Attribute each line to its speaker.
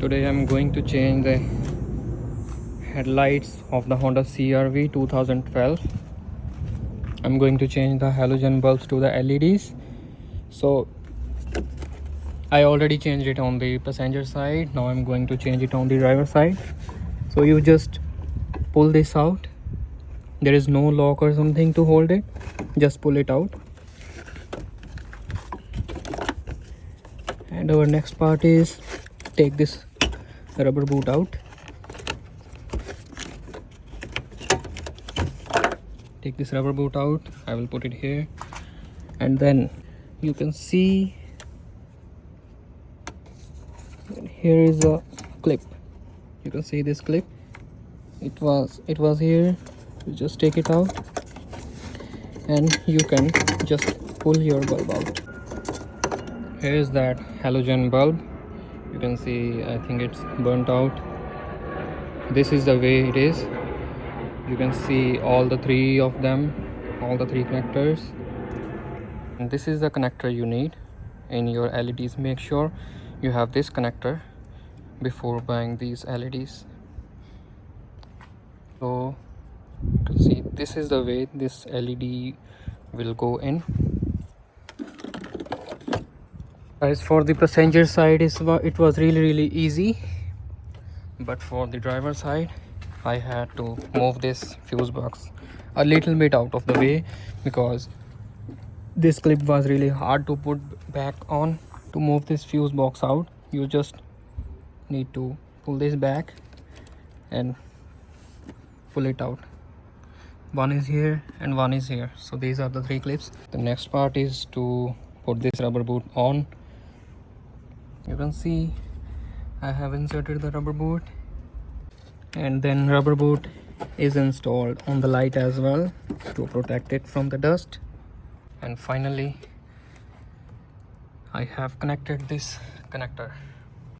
Speaker 1: Today I'm going to change the headlights of the Honda CRV 2012. I'm going to change the halogen bulbs to the LEDs. So I already changed it on the passenger side. Now I'm going to change it on the driver side. So you just pull this out. There is no lock or something to hold it. Just pull it out. And our next part is take this rubber boot out. Take this rubber boot out. I will put it here, and then you can see here is a clip. You can see this clip. It was here. You just take it out and you can just pull your bulb out. Here is that halogen bulb. You can see, I think it's burnt out. This is the way it is. You can see all the three of them, all the three connectors. And this is the connector you need in your LEDs. Make sure you have this connector before buying these LEDs. So you can see this is the way this LED will go in. As for the passenger side, it was really easy, but for the driver side I had to move this fuse box a little bit out of the way because this clip was really hard to put back on. To move this fuse box out, you just need to pull this back and pull it out. One is here and one is here, so these are the three clips. The next part is to put this rubber boot on. You can see I have inserted the rubber boot, and then rubber boot is installed on the light as well to protect it from the dust. And finally I have connected this connector.